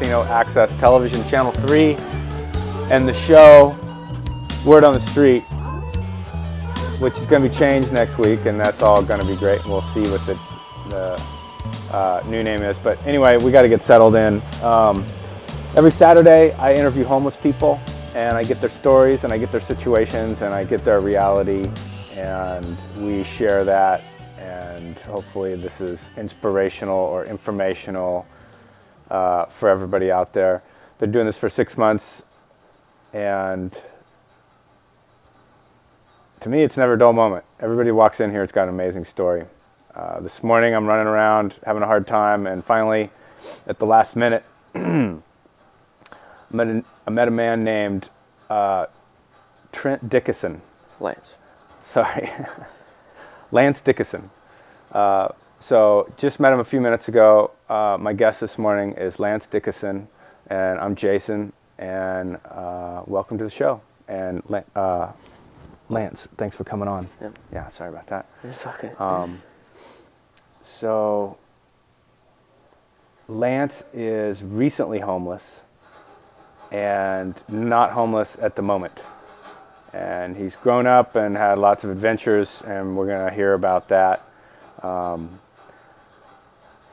Latino Access Television, Channel 3, and the show Word on the Street, which is going to be changed next week, and that's all going to be great. We'll see what the new name is. But anyway, we got to get settled in. Every Saturday, I interview homeless people, and I get their stories, and I get their situations, and I get their reality, and we share that. And hopefully this is inspirational or informational for everybody out there. Been doing this for 6 months, and to me, it's never a dull moment. Everybody walks in here, it's got an amazing story. This morning, I'm running around, having a hard time, and finally, at the last minute, I met a man named Trent Dickison. Lance. Sorry. Lance Dickison. So just met him a few minutes ago. My guest this morning is Lance Dickison, and I'm Jason, and welcome to the show. And Lance, thanks for coming on. Yep. Yeah, sorry about that. It's okay. So Lance is recently homeless and not homeless at the moment. And he's grown up and had lots of adventures, and we're going to hear about that.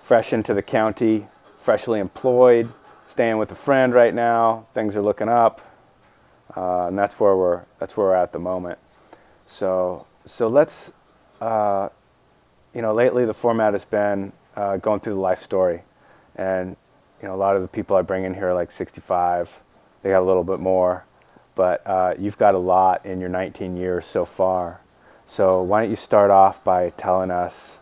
Fresh into the county, freshly employed, staying with a friend right now. Things are looking up, and that's where we're at the moment. So let's, lately the format has been going through the life story, and a lot of the people I bring in here are like 65. They got a little bit more. But you've got a lot in your 19 years so far. So why don't you start off by telling us,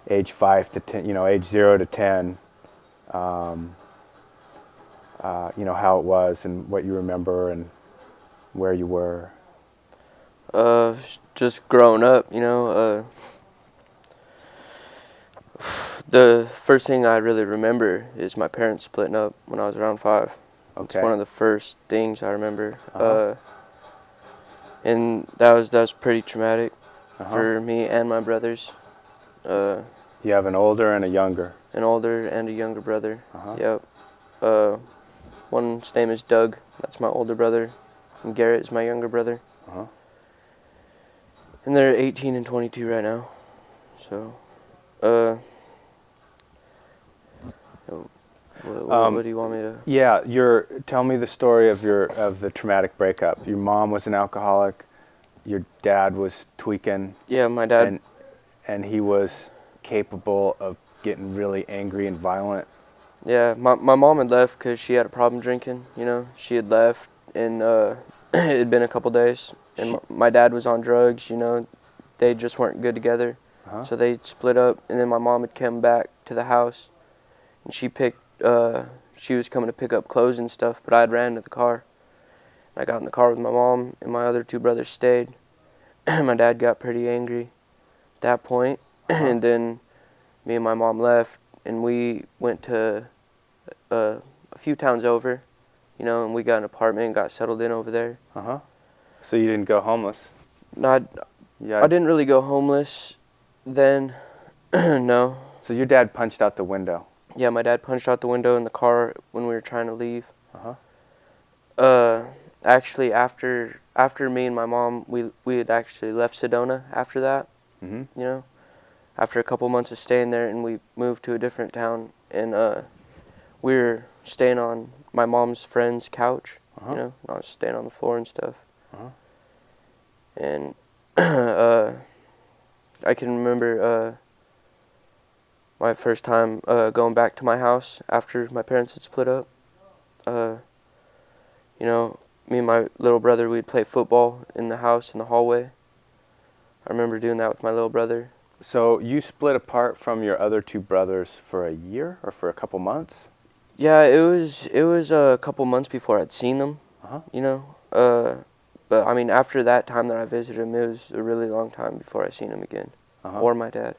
age 5 to 10, age 0 to 10, how it was and what you remember and where you were. Just growing up, the first thing I really remember is my parents splitting up when I was around 5. Okay. It's one of the first things I remember, and that was pretty traumatic for me and my brothers. You have an older and a younger. An older and a younger brother. Yep. One's name is Doug. That's my older brother, and Garrett is my younger brother. And they're 18 and 22 right now. So, what do you want me to? Yeah, tell me the story of the traumatic breakup. Your mom was an alcoholic. Your dad was tweaking. Yeah, my dad. And he was capable of getting really angry and violent. Yeah, my mom had left because she had a problem drinking. She had left, and it had been a couple days. And my dad was on drugs. They just weren't good together. So they split up, and then my mom had come back to the house, and she was coming to pick up clothes and stuff, but I had ran to the car. I got in the car with my mom, and my other 2 brothers stayed. My dad got pretty angry at that point, and then me and my mom left, and we went to a few towns over, and we got an apartment and got settled in over there. So you didn't go homeless? No, I didn't really go homeless then, no. So your dad punched out the window? Yeah, my dad punched out the window in the car when we were trying to leave. Actually, after me and my mom, we had actually left Sedona after that. After a couple months of staying there, and we moved to a different town, and we were staying on my mom's friend's couch. Not staying on the floor and stuff. And I can remember my first time going back to my house after my parents had split up. Me and my little brother, we'd play football in the house in the hallway. I remember doing that with my little brother. So you split apart from your other 2 brothers for a year or for a couple months? Yeah, it was a couple months before I'd seen them. But I mean, after that time that I visited him, it was a really long time before I seen him again, or my dad,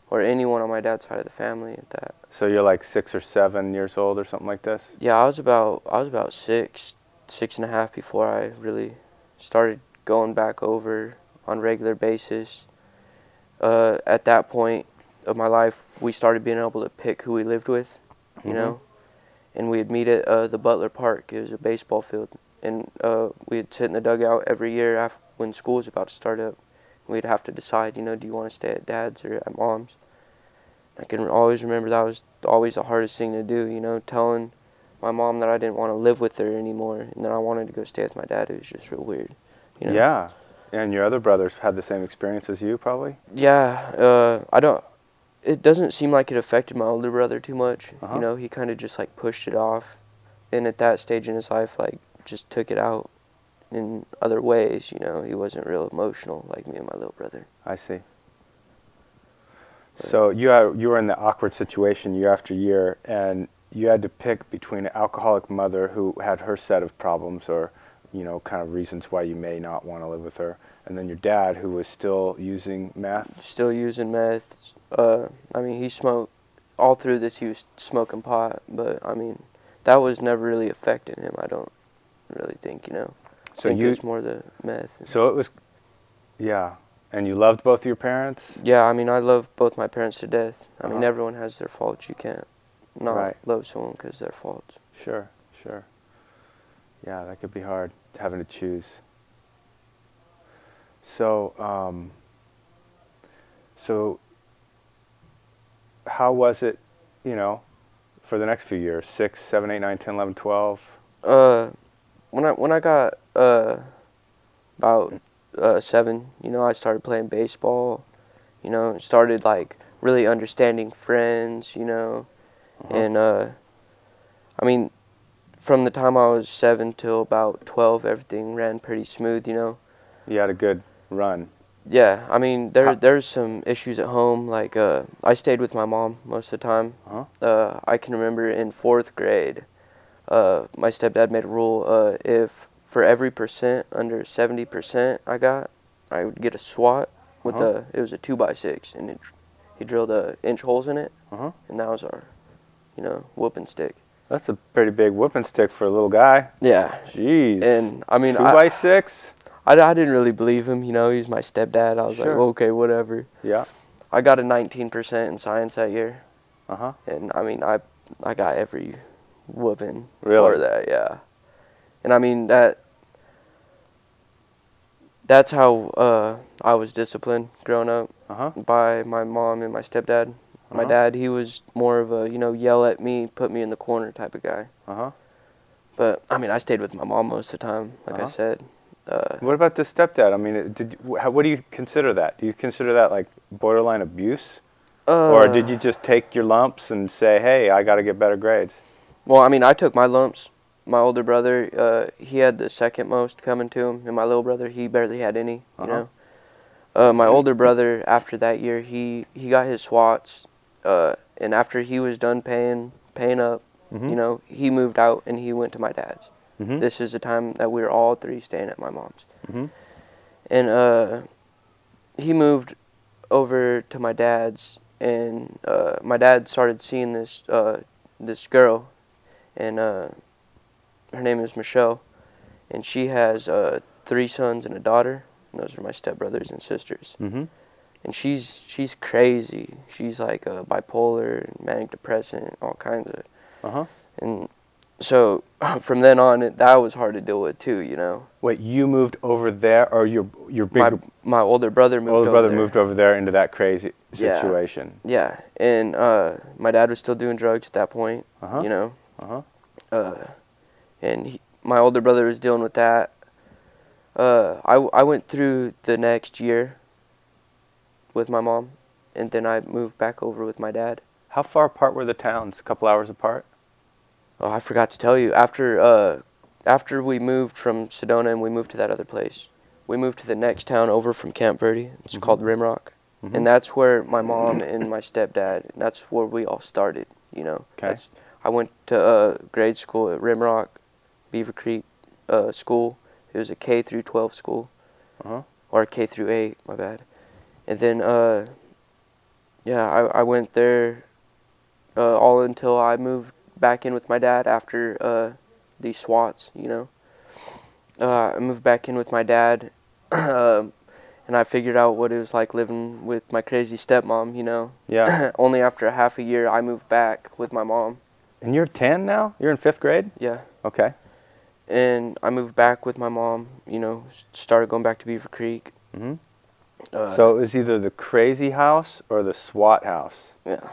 or anyone on my dad's side of the family at that. So you're like 6 or 7 years old or something like this? Yeah, I was about 6 and a half before I really started going back over on a regular basis. At that point of my life, we started being able to pick who we lived with. you know, and we'd meet at the Butler Park. It was a baseball field, and we'd sit in the dugout every year when school was about to start up. We'd have to decide, you know, do you want to stay at Dad's or at Mom's? I can always remember that was always the hardest thing to do, you know, telling my mom that I didn't want to live with her anymore and that I wanted to go stay with my dad. It was just real weird, you know. Yeah. And your other brothers had the same experience as you, probably? Yeah, it doesn't seem like it affected my older brother too much. You know, he kind of just like pushed it off, and at that stage in his life, like just took it out in other ways. You know, he wasn't real emotional like me and my little brother. I see. So you were in the awkward situation year after year, and you had to pick between an alcoholic mother who had her set of problems, or, you know, kind of reasons why you may not want to live with her, and then your dad, who was still using meth. Still using meth. I mean, he smoked all through this. He was smoking pot, but I mean, that was never really affecting him. I don't really think, you know. So I think it was more the meth. So it was, yeah. And you loved both your parents? Yeah, I mean, I love both my parents to death. I mean, everyone has their faults. You can't not love someone because of their faults. Sure, sure. Yeah, that could be hard, having to choose. So, so how was it, you know, for the next few years? 6, 7, 8, 9, 10, 11, 12? When I got about 7, you know, I started playing baseball, you know, started like really understanding friends, you know, and I mean, from the time I was 7 till about 12, everything ran pretty smooth, you know. You had a good run. Yeah, I mean, there's some issues at home, like I stayed with my mom most of the time. I can remember in 4th grade, my stepdad made a rule, if for every percent under 70% I would get a SWAT with it was a 2x6, and he drilled 1-inch holes in it, and that was our, you know, whooping stick. That's a pretty big whooping stick for a little guy. Yeah. Jeez. And I mean, 2x6? I didn't really believe him, you know, he's my stepdad. I was like, okay, whatever. Yeah. I got a 19% in science that year. And I mean, I got every whooping for that, yeah. And I mean, that's how I was disciplined growing up by my mom and my stepdad. My dad, he was more of a, you know, yell at me, put me in the corner type of guy. But I mean, I stayed with my mom most of the time, like I said. What about the stepdad? I mean, what do you consider that? Do you consider that like borderline abuse? Or did you just take your lumps and say, hey, I got to get better grades? Well, I mean, I took my lumps. My older brother, he had the second most coming to him, and my little brother, he barely had any, you know. My older brother, after that year, he got his SWATs, and after he was done paying up, you know, he moved out and he went to my dad's. This is the time that we were all 3 staying at my mom's. And he moved over to my dad's, and my dad started seeing this this girl, and her name is Michelle, and she has 3 sons and a daughter, and those are my stepbrothers and sisters. And she's crazy. She's like bipolar, and manic depressant, all kinds of. And so from then on, that was hard to deal with too, you know. Wait, you moved over there, or your big my older brother moved moved over there into that crazy situation? Yeah, and my dad was still doing drugs at that point, you know. And my older brother was dealing with that. I went through the next year with my mom, and then I moved back over with my dad. How far apart were the towns? A couple hours apart? Oh, I forgot to tell you. After we moved from Sedona and we moved to that other place, we moved to the next town over from Camp Verde. It's called Rimrock. And that's where my mom and my stepdad, that's where we all started, you know. I went to grade school at Rimrock, Beaver Creek school. It was a K through 12 school, or K through 8, my bad. And then, yeah, I went there all until I moved back in with my dad after these SWATs, you know. I moved back in with my dad, and I figured out what it was like living with my crazy stepmom, you know. Yeah. Only after a half a year, I moved back with my mom, And you're 10 now? You're in 5th grade? Yeah. Okay. And I moved back with my mom, you know, started going back to Beaver Creek. Mm-hmm. So it was either the crazy house or the SWAT house. Yeah.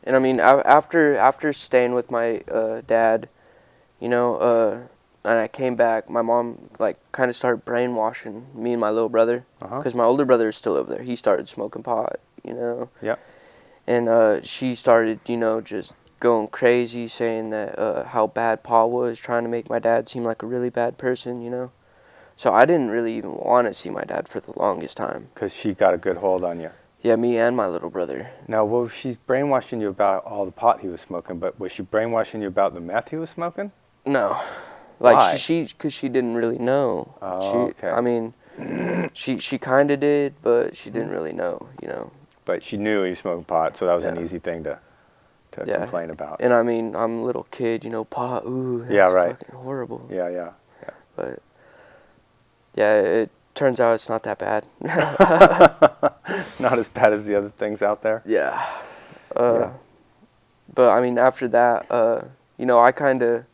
And I mean, after staying with my dad, you know, and I came back, my mom, like, kind of started brainwashing me and my little brother. Because my older brother is still over there. He started smoking pot, you know. Yeah. And she started, you know, just going crazy, saying that how bad Pa was, trying to make my dad seem like a really bad person, you know. So I didn't really even want to see my dad for the longest time. Because she got a good hold on you. Yeah, me and my little brother. Now, well, she's brainwashing you about all the pot he was smoking, but was she brainwashing you about the meth he was smoking? No. Like, Why? because she didn't really know. Oh, okay. I mean, she kind of did, but she didn't really know, you know. But she knew he was smoking pot, so that was an Yeah. easy thing to complain about. And I mean, I'm a little kid, you know, pot, ooh, that's Yeah, right. fucking horrible. Yeah. But, yeah, it turns out it's not that bad. Not as bad as the other things out there. Yeah. Yeah. But, I mean, after that, you know, I kind of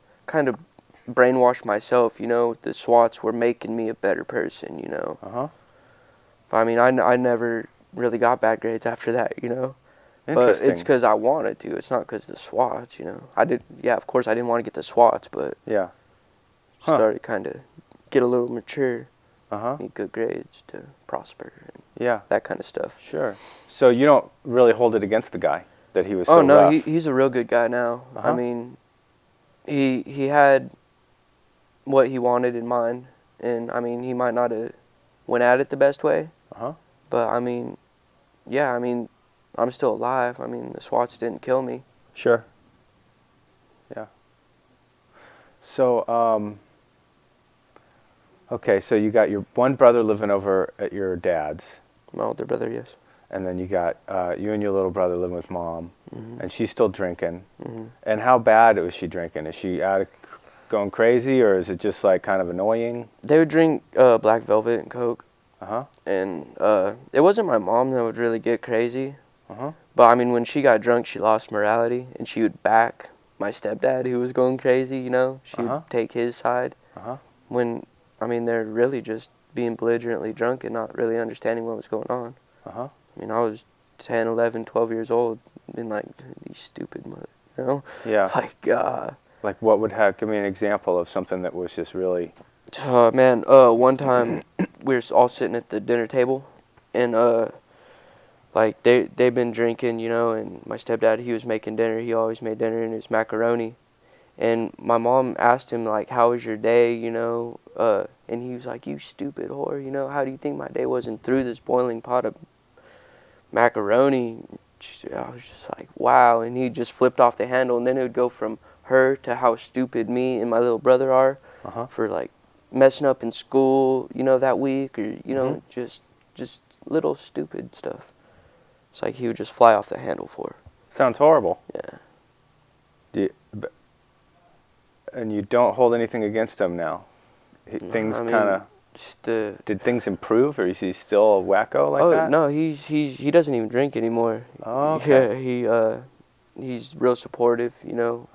brainwashed myself, you know. The SWATs were making me a better person, you know. Uh-huh. But, I mean, I never really got bad grades after that, you know. But Interesting. it's because I wanted to. It's not because the SWATs, you know. Of course I didn't want to get the SWATs, but Yeah. Huh. started kind of get a little mature, Uh-huh. need good grades to prosper, and Yeah. that kind of stuff. Sure. So you don't really hold it against the guy that he was so Oh, no, rough. he's a real good guy now. Uh-huh. I mean, he had what he wanted in mind, and, I mean, he might not have went at it the best way, Uh-huh. but, I mean, yeah, I mean, I'm still alive. I mean, the SWATs didn't kill me. Sure. Yeah. So, okay, so you got your one brother living over at your dad's, My older brother, yes. and then you got you and your little brother living with mom, Mm-hmm. and she's still drinking. Mm-hmm. And how bad was she drinking? Is she going crazy, or is it just like kind of annoying? They would drink Black Velvet and Coke. Uh-huh. And it wasn't my mom that would really get crazy. Uh-huh. But, I mean, when she got drunk, she lost morality, and she would back my stepdad, who was going crazy, you know. She Uh-huh. would take his side. Uh-huh. When, I mean, they're really just being belligerently drunk and not really understanding what was going on. Uh-huh. I mean, I was 10, 11, 12 years old, being like, these stupid mother, you know? Yeah. Like what would have, give me an example of something that was just really... Man, one time we were all sitting at the dinner table, and like they've been drinking, you know, and my stepdad, he was making dinner. He always made dinner, and it's macaroni. And my mom asked him, like, how was your day, you know? And he was like, you stupid whore, you know, how do you think my day was? And threw this boiling pot of macaroni. I was just like, wow. And he just flipped off the handle, and then it would go from her to how stupid me and my little brother are for, like, messing up in school, you know, that week, or, you know, just little stupid stuff. It's like he would just fly off the handle for her. Sounds horrible. Yeah. And you don't hold anything against him now? Things kind of... Did things improve, or is he still a wacko like that? Oh, no, he doesn't even drink anymore. Oh, okay. Yeah, he's real supportive, you know.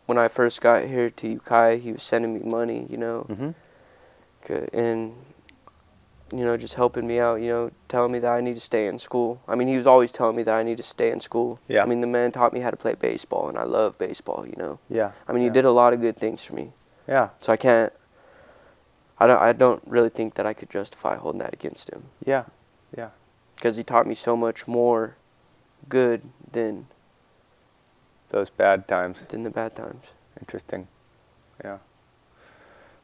When I first got here to Ukiah, he was sending me money, you know. And, you know, just helping me out, you know, telling me that I need to stay in school. I mean, he was always telling me that I need to stay in school. Yeah. I mean, the man taught me how to play baseball, and I love baseball, you know. Yeah. I mean, he did a lot of good things for me. Yeah. So I don't really think that I could justify holding that against him. Yeah. Yeah. Because he taught me so much more good than Those bad times. the bad times. Interesting. Yeah.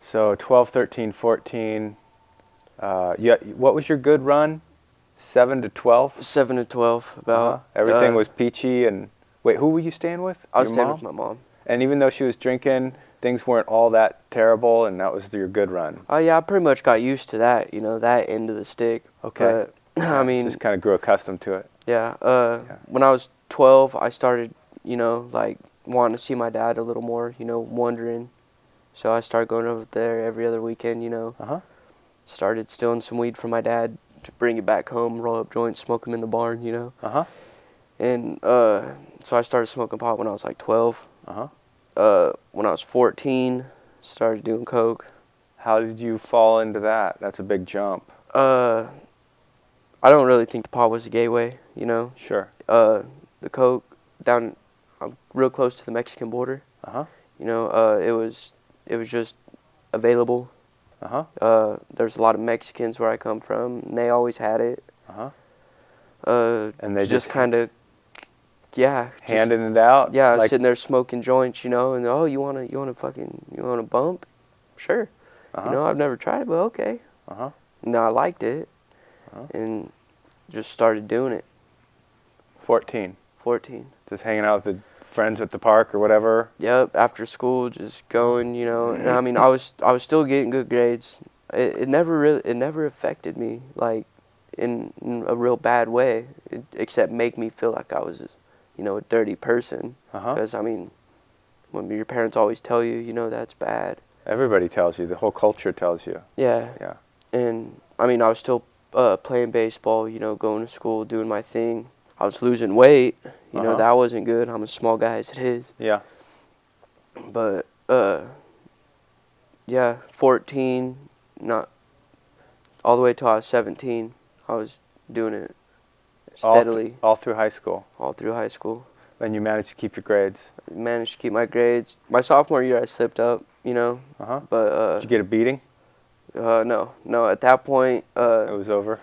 So 12, 13, 14. Yeah. What was your good run? 7 to 12? 7 to 12, about. Everything was peachy and... Wait, who were you staying with? I was Your staying mom? with my mom. And even though she was drinking, things weren't all that terrible, and that was your good run? Oh, yeah, I pretty much got used to that, you know, that end of the stick. Okay. But, I mean... Just kind of grew accustomed to it. Yeah. When I was 12, I started, you know, like, wanting to see my dad a little more, you know, wondering. So I started going over there every other weekend, you know. Started stealing some weed from my dad to bring it back home, roll up joints, smoke them in the barn, you know. And So I started smoking pot when I was like 12. Uh-huh. When I was 14, started doing coke. How did you fall into that? That's a big jump. I don't really think the pot was a gateway, you know. Sure. The coke down, I'm real close to the Mexican border. Uh-huh. You know, it was just available. Uh-huh. There's a lot of Mexicans where I come from, and they always had it. Uh-huh. And they just kind of, yeah, handing it out. Yeah, like, sitting there smoking joints, you know, and oh, you wanna bump? Sure. Uh-huh. You know, I've never tried it, but okay. Uh-huh. And I liked it, Uh-huh. and just started doing it. 14. 14. Just hanging out with the friends at the park or whatever. Yep, after school, just going, you know. And I mean, I was still getting good grades. It never affected me like in a real bad way, except make me feel like I was, you know, a dirty person. Uh-huh. Because I mean, when your parents always tell you, you know, that's bad. Everybody tells you. The whole culture tells you. Yeah. Yeah. And I mean, I was still playing baseball, you know, going to school, doing my thing. I was losing weight, you know, that wasn't good. I'm a small guy as it is. Yeah. But, yeah, 14, not all the way till I was 17, I was doing it steadily. All through high school. All through high school. And you managed to keep your grades. I managed to keep my grades. My sophomore year, I slipped up, you know. Uh-huh. But, did you get a beating? No. At that point, it was over?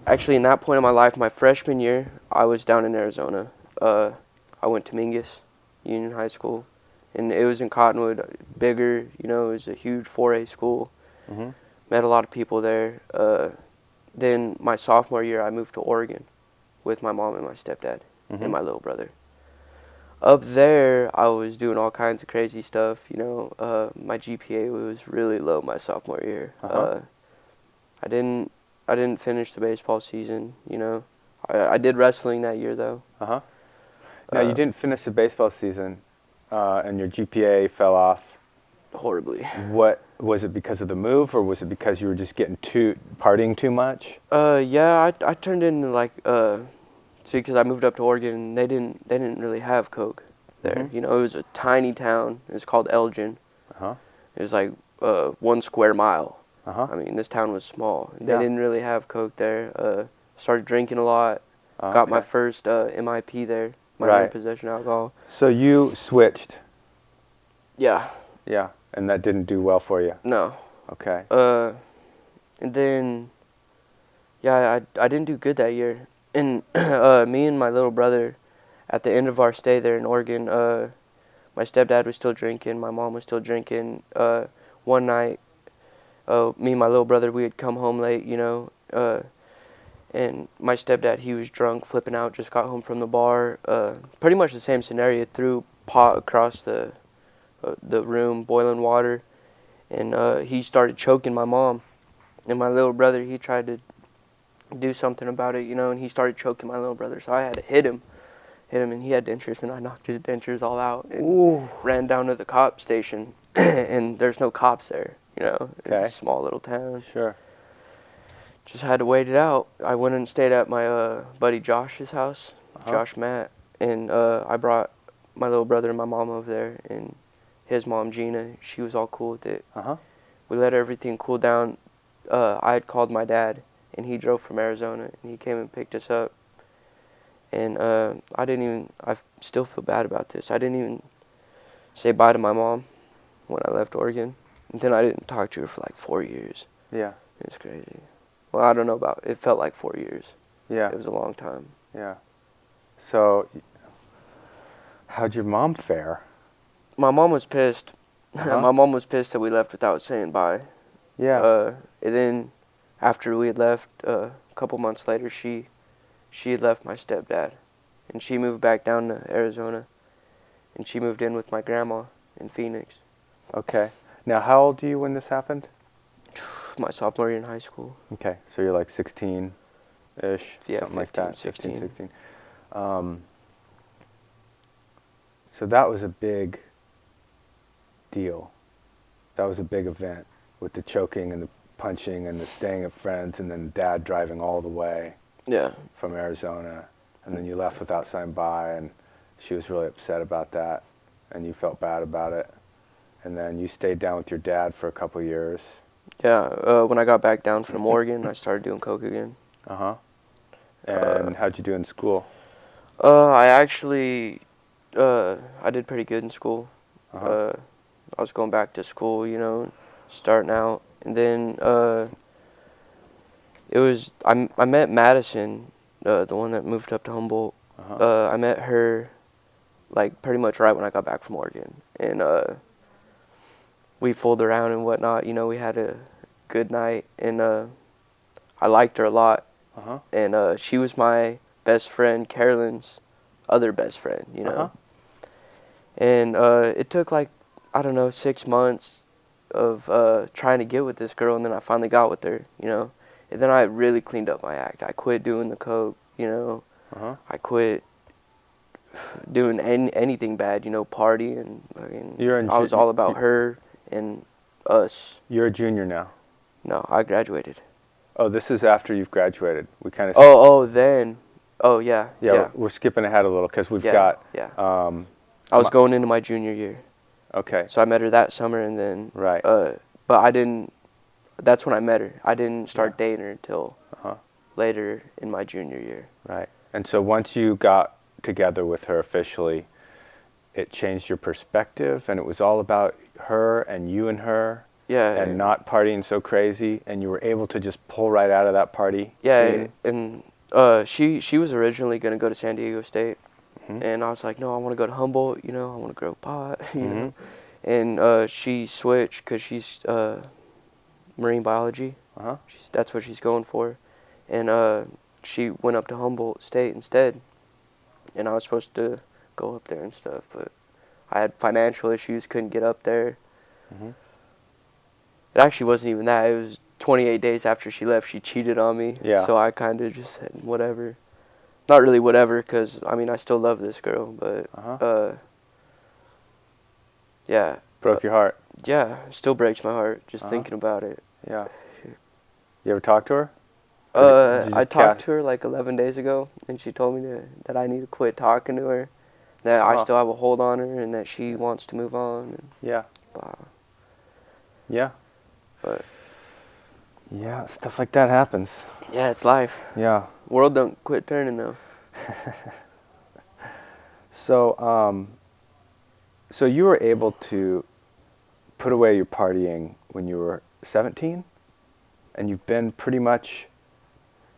Actually, in that point in my life, my freshman year, I was down in Arizona. I went to Mingus Union High School, and it was in Cottonwood, bigger, you know, it was a huge 4A school. Mm-hmm. Met a lot of people there. Then my sophomore year, I moved to Oregon with my mom and my stepdad and my little brother. Up there, I was doing all kinds of crazy stuff, you know. My GPA was really low my sophomore year. I didn't finish the baseball season, you know. I did wrestling that year, though. Uh-huh. Now, you didn't finish the baseball season, and your GPA fell off. Horribly. What, was it because of the move, or was it because you were just partying too much? Yeah, I turned into like, see, because I moved up to Oregon, and they didn't really have Coke there. You know, it was a tiny town. It was called Elgin. Uh-huh. It was like 1 square mile. Uh-huh. I mean, this town was small. They Yeah. didn't really have Coke there. Started drinking a lot. Oh, Got my okay. first MIP there, my Right. main possession alcohol. So you switched. Yeah. Yeah, and that didn't do well for you. No. Okay. And then, yeah, I didn't do good that year. And me and my little brother, at the end of our stay there in Oregon, my stepdad was still drinking, my mom was still drinking. One night, me and my little brother, we had come home late, you know, and my stepdad, he was drunk, flipping out, just got home from the bar. Pretty much the same scenario, threw pot across the room, boiling water, and he started choking my mom. And my little brother, he tried to do something about it, you know, and he started choking my little brother, so I had to hit him, and he had dentures, and I knocked his dentures all out, and ran down to the cop station, and there's no cops there, you know. Okay. It's a small little town. Sure. Just had to wait it out. I went and stayed at my buddy Josh's house, Josh Matt, and I brought my little brother and my mom over there, and his mom, Gina, she was all cool with it. We let everything cool down. I had called my dad, and he drove from Arizona, and he came and picked us up. And I still feel bad about this. I didn't even say bye to my mom when I left Oregon. And then I didn't talk to her for like 4 years. Yeah. It was crazy. Well, I don't know it felt like 4 years. Yeah. It was a long time. Yeah. So, how'd your mom fare? My mom was pissed. My mom was pissed that we left without saying bye. Yeah. And then after we had left, a couple months later, she had left my stepdad, and she moved back down to Arizona, and she moved in with my grandma in Phoenix. Okay. Now, how old are you when this happened? My sophomore year in high school. Okay, so you're like 16-ish, Yeah, something 15, like that. 16. 15, 16. So that was a big deal. That was a big event with the choking and the punching and the staying of friends, and then Dad driving all the way Yeah. from Arizona, and then you left without saying bye, and she was really upset about that, and you felt bad about it. And then you stayed down with your dad for a couple years. Yeah, when I got back down from Oregon, I started doing coke again. Uh-huh. And how'd you do in school? I actually, I did pretty good in school. Uh-huh. I was going back to school, you know, starting out. And then I met Madison, the one that moved up to Humboldt. Uh-huh. I met her, like, pretty much right when I got back from Oregon. And we fooled around and whatnot, you know, we had a good night. And I liked her a lot. Uh-huh. And she was my best friend, Carolyn's other best friend, you know. Uh-huh. And it took, like, I don't know, 6 months of trying to get with this girl, and then I finally got with her, you know. And then I really cleaned up my act. I quit doing the coke, you know. Uh-huh. I quit doing anything bad, you know, partying. I was all about her and us. You're a junior now. No, I graduated. Oh, this is after you've graduated. We kind of. Then. Oh, yeah. Yeah, we're skipping ahead a little because we've got. Yeah. I was going into my junior year. Okay. So I met her that summer, and then. Right. But I didn't. That's when I met her. I didn't start dating her until later in my junior year. Right. And so once you got together with her officially, it changed your perspective, and it was all about her and you and her. Yeah. And not partying so crazy, and you were able to just pull right out of that party. Yeah, and she was originally gonna go to San Diego State, and I was like, no, I want to go to Humboldt. You know, I want to grow pot. You know, and she switched because she's marine biology. That's what she's going for, and she went up to Humboldt State instead, and I was supposed to go up there and stuff, but I had financial issues, couldn't get up there. It actually wasn't even that. It was 28 days after she left, she cheated on me. Yeah. So I kind of just said, whatever. Not really whatever, because, I mean, I still love this girl, but, yeah. Broke your heart. Yeah, it still breaks my heart just thinking about it. Yeah. You ever talk to her? I talked to her like 11 days ago, and she told me that I need to quit talking to her, that I still have a hold on her, and that she wants to move on. And yeah. Blah. Yeah. But yeah, stuff like that happens. Yeah, it's life. Yeah. World don't quit turning though. So, so you were able to put away your partying when you were 17, and you've been pretty much.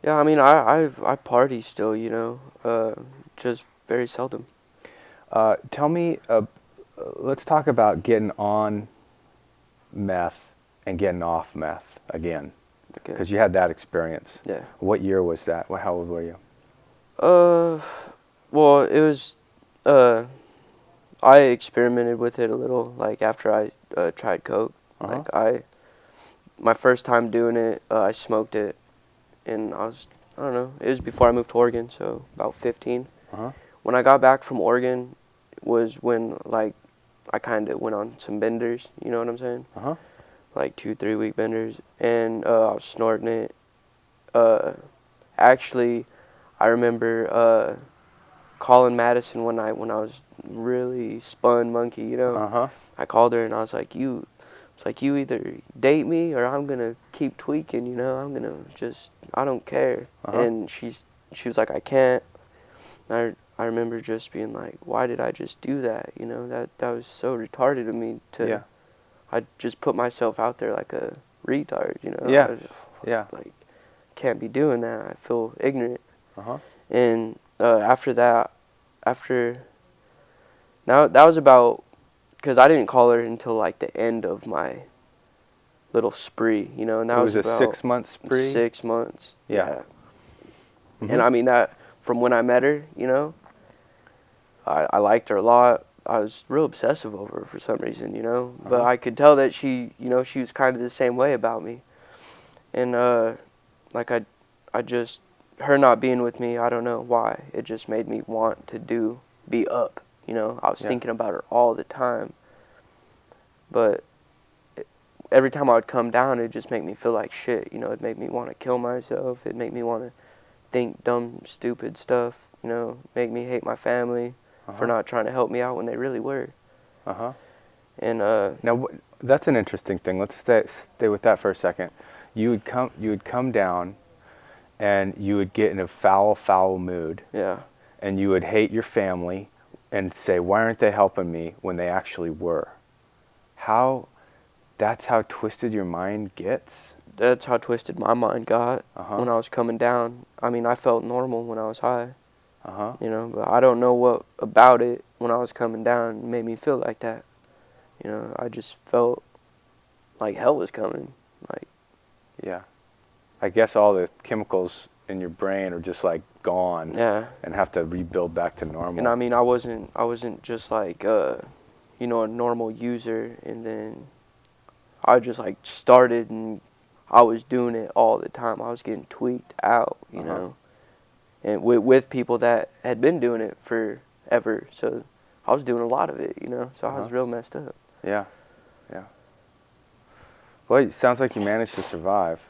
Yeah, I mean, I party still, you know, just very seldom. Tell me, let's talk about getting on meth and getting off meth again, because you had that experience. Yeah. What year was that? How old were you? Well, it was, I experimented with it a little, like, after I tried coke. Like, my first time doing it, I smoked it, and I don't know, it was before I moved to Oregon, so about 15. When I got back from Oregon was when, like, I kind of went on some benders, you know what I'm saying? Like 2-3 week benders, and I was snorting it. Actually, I remember calling Madison one night when I was really spun monkey, you know. I called her and I was like, you either date me or I'm gonna keep tweaking, you know. I don't care. And she was like, I can't. And I remember just being like, why did I just do that? You know, that was so retarded of me to. Yeah. I just put myself out there like a retard, you know. Yeah. I was just, like, can't be doing that. I feel ignorant. And after that, now that was about, because I didn't call her until like the end of my little spree, you know. And that was about a 6-month spree. 6 months. Yeah. And I mean that from when I met her, you know. I liked her a lot. I was real obsessive over her for some reason, you know. But I could tell that she, you know, she was kind of the same way about me. And, like, I just, her not being with me, I don't know why. It just made me want to be up, you know. I was thinking about her all the time. But every time I would come down, it just made me feel like shit, you know. It made me want to kill myself. It made me want to think dumb, stupid stuff, you know. Make me hate my family. for not trying to help me out when they really were. And Now, that's an interesting thing. Let's stay with that for a second. You would come down, and you would get in a foul mood. yeah, And you would hate your family, and say, "Why aren't they helping me?" when they actually were. That's how twisted your mind gets. that's how twisted my mind got when I was coming down. I mean, I felt normal when I was high. You know, but I don't know what about it when I was coming down made me feel like that. You know, I just felt like hell was coming. Like, Yeah. I guess all the chemicals in your brain are just like gone. yeah. And have to rebuild back to normal. And I mean, I wasn't just like you know, a normal user, and then I just like started and I was doing it all the time. I was getting tweaked out, you know, and with people that had been doing it forever. So I was doing a lot of it, you know. So I was real messed up. Yeah, yeah. Well, it sounds like you managed to survive.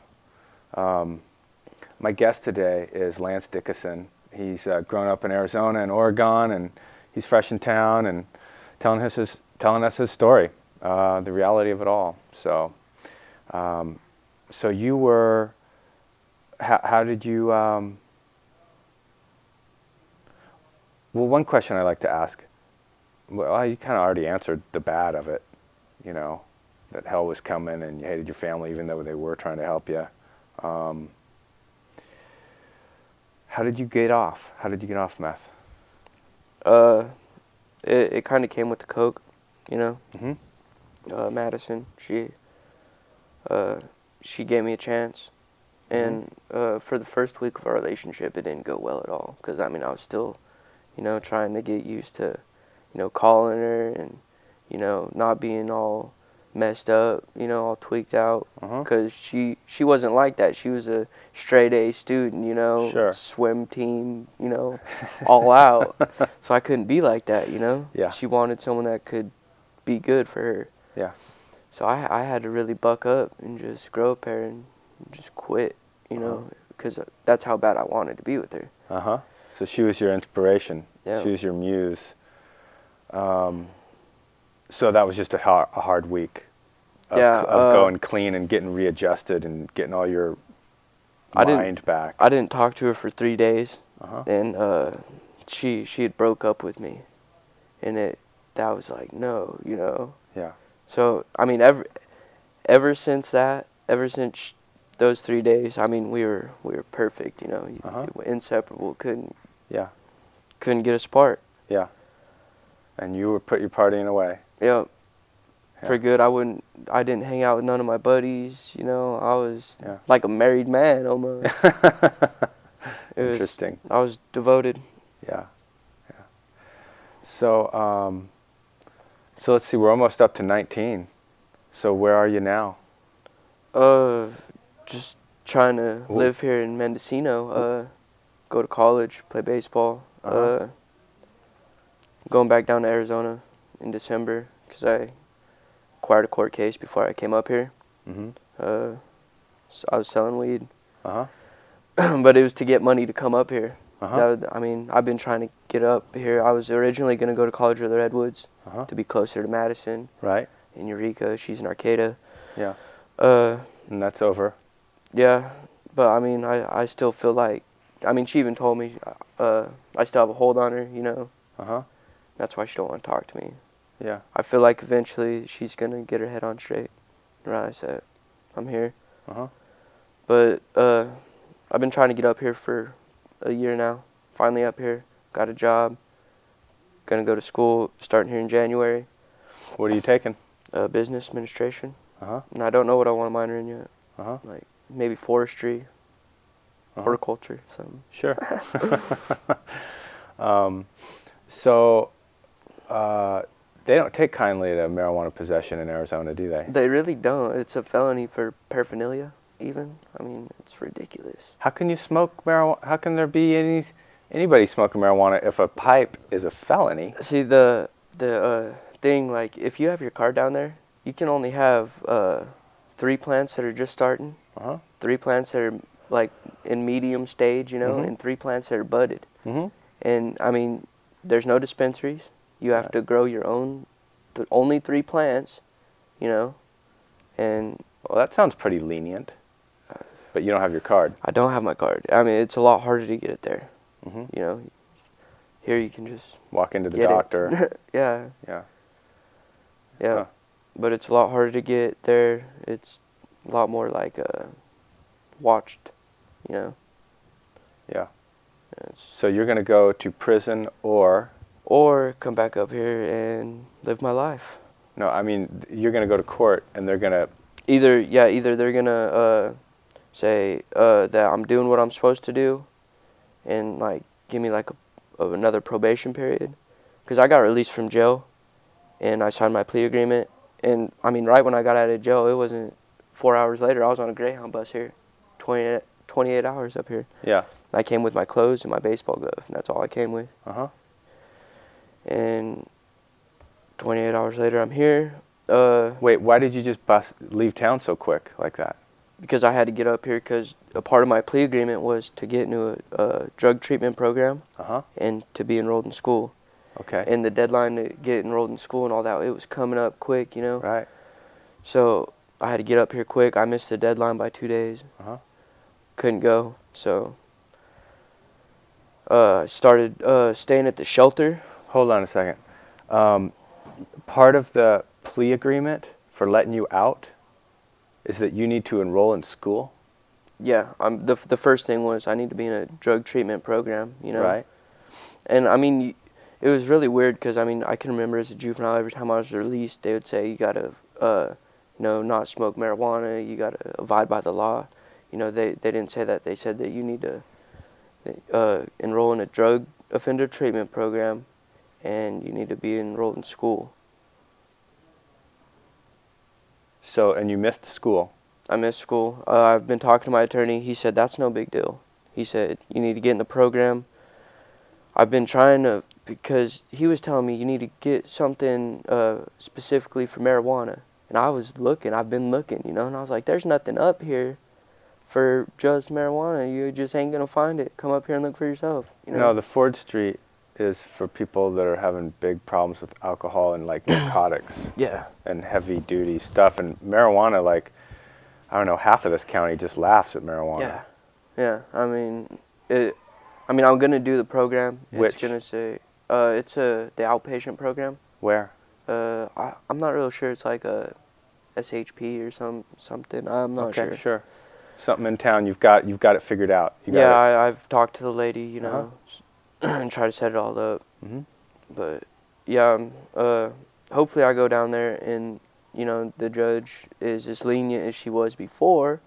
My guest today is Lance Dickison. He's grown up in Arizona and Oregon, and he's fresh in town and telling us his story, the reality of it all. So, so you were. How did you? Well, one question I like to ask. Well, you kind of already answered the bad of it. You know, that hell was coming, and you hated your family, even though they were trying to help you. How did you get off? How did you get off meth? It kind of came with the coke, you know. Madison, she gave me a chance, and for the first week of our relationship, it didn't go well at all. Cause I mean, I was still, you know, trying to get used to, you know, calling her and, you know, not being all messed up, you know, all tweaked out. Cause she wasn't like that. She was a straight A student, you know, swim team, you know, all out. So I couldn't be like that, you know. Yeah. She wanted someone that could be good for her. Yeah. So I had to really buck up and just grow up there and just quit, you know, because that's how bad I wanted to be with her. So she was your inspiration. Yeah. She was your muse. So that was just a hard week of, of going clean and getting readjusted and getting all your mind back. I didn't talk to her for 3 days, and she had broke up with me, and that was like, no, you know. Yeah. So I mean, ever since those 3 days, I mean, we were perfect, you know. Inseparable. Couldn't get us apart. Yeah. And you were you're partying away. Yeah. For good. I didn't hang out with none of my buddies, you know. I was like a married man almost. Interesting. I was devoted. Yeah. Yeah. So so let's see, we're almost up to 19. So where are you now? Just trying to live here in Mendocino, go to college, play baseball. Going back down to Arizona in December because I acquired a court case before I came up here. So I was selling weed. But it was to get money to come up here. I mean, I've been trying to get up here. I was originally going to go to College of the Redwoods to be closer to Madison. Right. In Eureka. She's in Arcata. Yeah. And that's over. Yeah. But, I mean, I still feel like, I mean, she even told me I still have a hold on her, you know. That's why she don't want to talk to me. Yeah. I feel like eventually she's going to get her head on straight. Realize that I'm here. But I've been trying to get up here for a year now. Finally up here. Got a job. Going to go to school starting here in January. What are you taking? Business administration. And I don't know what I want to minor in yet. Like maybe forestry, horticulture, something. Sure. So they don't take kindly to marijuana possession in Arizona, do they? They really don't. It's a felony for paraphernalia, even. I mean, it's ridiculous. How can you smoke marijuana? How can there be anybody smoking marijuana if a pipe is a felony? See, the thing, like, if you have your car down there, you can only have 3 plants that are just starting, 3 plants that are, like, in medium stage, you know, and 3 plants that are budded. And, I mean, there's no dispensaries. You have to grow your own, only 3 plants, you know, and... Well, that sounds pretty lenient, but you don't have your card. I don't have my card. I mean, it's a lot harder to get it there, Mm-hmm. you know. Here you can just walk into the get doctor. Yeah. Yeah. Yeah. Huh. But it's a lot harder to get there. It's a lot more like watched, you know. Yeah. It's, So you're going to go to prison or come back up here and live my life. no, I mean you're going to go to court and they're going to Either they're going to say that I'm doing what I'm supposed to do and like give me like another probation period, cuz I got released from jail and I signed my plea agreement, and I mean right when I got out of jail, it wasn't 4 hours later I was on a Greyhound bus here, 28 hours up here. Yeah. I came with my clothes and my baseball glove, and that's all I came with. Uh-huh. And 28 hours later I'm here. Wait, why did you just leave town so quick like that? Because I had to get up here, because a part of my plea agreement was to get into a drug treatment program and to be enrolled in school. Okay. And the deadline to get enrolled in school and all that, it was coming up quick, you know. Right. So I had to get up here quick. I missed the deadline by 2 days. Couldn't go, so started staying at the shelter. Hold on a second. Part of the plea agreement for letting you out is that you need to enroll in school? Yeah, the first thing was I need to be in a drug treatment program, you know. Right. And I mean, it was really weird because I mean, I can remember as a juvenile, every time I was released, they would say you gotta, you know, not smoke marijuana. You gotta abide by the law. You know, they didn't say that. They said that you need to enroll in a drug offender treatment program, and you need to be enrolled in school. So, and you missed school. I missed school. I've been talking to my attorney. He said that's no big deal. He said you need to get in the program. I've been trying to, because he was telling me you need to get something specifically for marijuana. And I was looking, I've been looking, you know, and I was like, there's nothing up here for just marijuana. You just ain't going to find it. Come up here and look for yourself. You know? No, the Ford Street is for people that are having big problems with alcohol and like narcotics. Yeah. And heavy duty stuff. And marijuana, like, I don't know, half of this county just laughs at marijuana. Yeah. Yeah. I mean, I'm going to do the program. Which? It's going to say, it's the outpatient program. Where? I'm not real sure. It's like a SHP or something. I'm not sure. Okay, sure. Something in town. You've got it figured out. I've talked to the lady, you know, and try to set it all up. Mm-hmm. But yeah, hopefully I go down there and you know the judge is as lenient as she was before,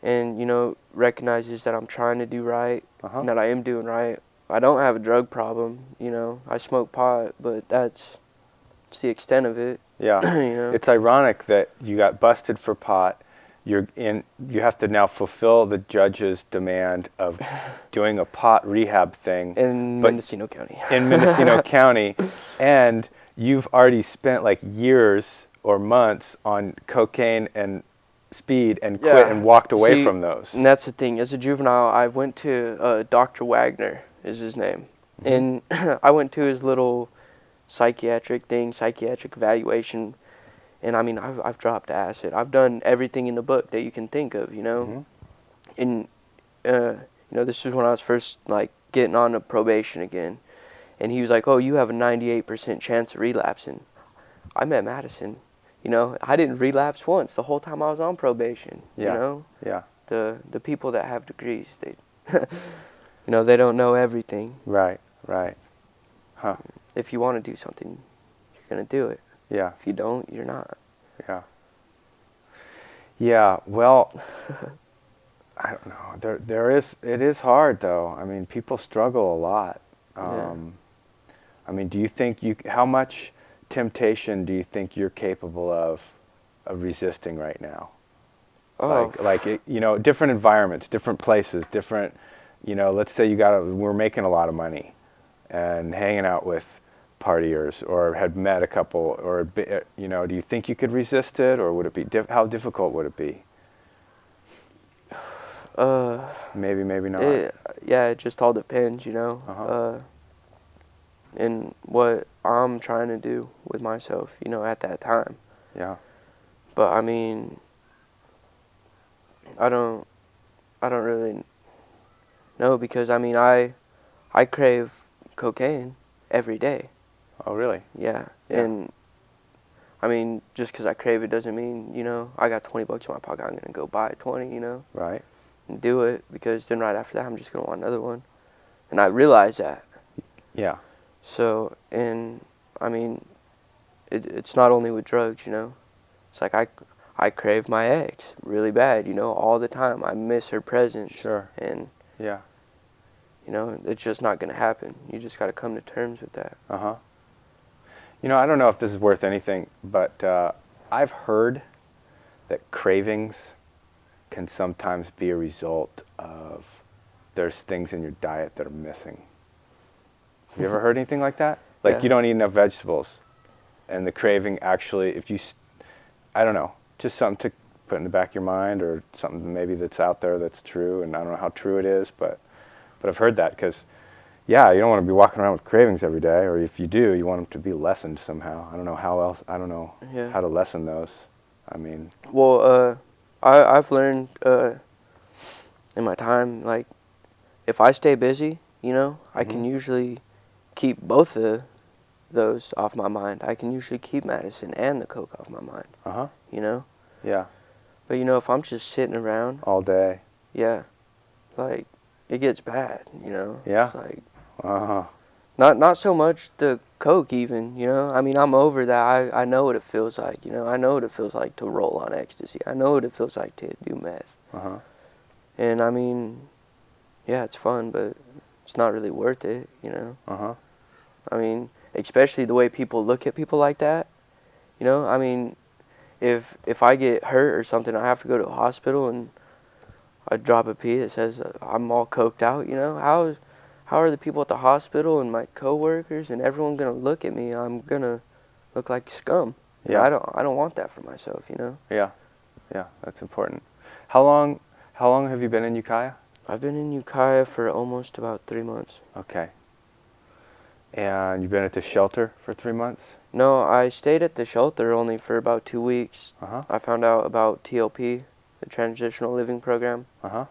and you know recognizes that I'm trying to do right, and that I am doing right. I don't have a drug problem, you know. I smoke pot, but that's the extent of it. Yeah. You know? It's ironic that you got busted for pot. You have to now fulfill the judge's demand of doing a pot rehab thing in Mendocino County. In Mendocino County, and you've already spent like years or months on cocaine and speed and quit and walked away from those. And that's the thing. As a juvenile, I went to Dr. Wagner is his name, and I went to his little psychiatric evaluation. And I mean, I've dropped acid. I've done everything in the book that you can think of, you know. And you know, this was when I was first like getting on to probation again. And he was like, "Oh, you have a 98% chance of relapsing." I met Madison. You know, I didn't relapse once the whole time I was on probation. You know. Yeah. The people that have degrees, they, you know, they don't know everything. Right. Right. Huh. If you want to do something, you're gonna do it. Yeah. If you don't, you're not. Yeah. Yeah. Well, I don't know. It is hard though. I mean, people struggle a lot. I mean, do you think how much temptation do you think you're capable of resisting right now? Oh. Like you know, different environments, different places, different, you know, let's say we're making a lot of money and hanging out with partiers or had met a couple or, you know, do you think you could resist it, or would it be, how difficult would it be? Maybe not. Yeah, it just all depends, you know. in what I'm trying to do with myself, you know, at that time. Yeah. But I mean, I don't really know, because I mean, I crave cocaine every day. Oh, really? Yeah. Yeah. And I mean, just because I crave it doesn't mean, you know, I got $20 in my pocket, I'm going to go buy 20, you know, Right. and do it, because then right after that, I'm just going to want another one. And I realize that. Yeah. So, and I mean, it's not only with drugs, you know. It's like I crave my ex really bad, you know, all the time. I miss her presence. Sure. And, Yeah. you know, it's just not going to happen. You just got to come to terms with that. Uh-huh. You know, I don't know if this is worth anything, but I've heard that cravings can sometimes be a result of there's things in your diet that are missing. Have you ever heard anything like that? Like, Yeah. you don't eat enough vegetables, and the craving actually, if you, I don't know, just something to put in the back of your mind, or something maybe that's out there that's true, and I don't know how true it is, but I've heard that, because yeah, you don't want to be walking around with cravings every day, or if you do, you want them to be lessened somehow. I don't know how else, I don't know Yeah. how to lessen those. I mean, Well, I've learned in my time, like, if I stay busy, you know, I can usually keep both of those off my mind. I can usually keep medicine and the coke off my mind, uh-huh, you know. yeah, But, you know, if I'm just sitting around, all day, yeah, like, it gets bad, you know. Yeah. It's like, uh-huh, not so much the coke even, you know. I mean, I'm over that. I know what it feels like, you know. I know what it feels like to roll on ecstasy. I know what it feels like to do meth. uh-huh, And I mean, yeah, it's fun, but it's not really worth it, you know. uh-huh, I mean, especially the way people look at people like that, you know. I mean, if I get hurt or something, I have to go to a hospital, and I drop a pee that says I'm all coked out, you know. How are the people at the hospital and my coworkers and everyone gonna look at me? I'm gonna look like scum. And Yeah. I don't want that for myself, you know. yeah, yeah, that's important. How long have you been in Ukiah? I've been in Ukiah for almost about 3 months. Okay. And you've been at the shelter for 3 months? No, I stayed at the shelter only for about 2 weeks. Uh-huh, I found out about TLP, the Transitional Living Program. uh-huh,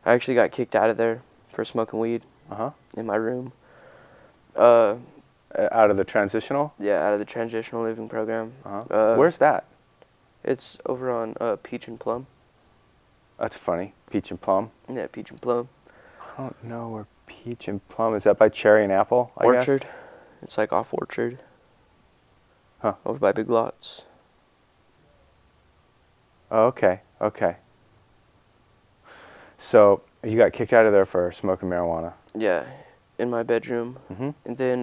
I actually got kicked out of there for smoking weed uh-huh. in my room. Out of the transitional? Yeah, out of the Transitional Living Program. Uh-huh. Where's that? It's over on Peach and Plum. That's funny. Peach and Plum. Yeah, Peach and Plum. I don't know where Peach and Plum is. That by Cherry and Apple, I guess? Orchard. It's like off Orchard. Huh. Over by Big Lots. Oh, okay, okay. So you got kicked out of there for smoking marijuana. Yeah, in my bedroom. Mm-hmm. And then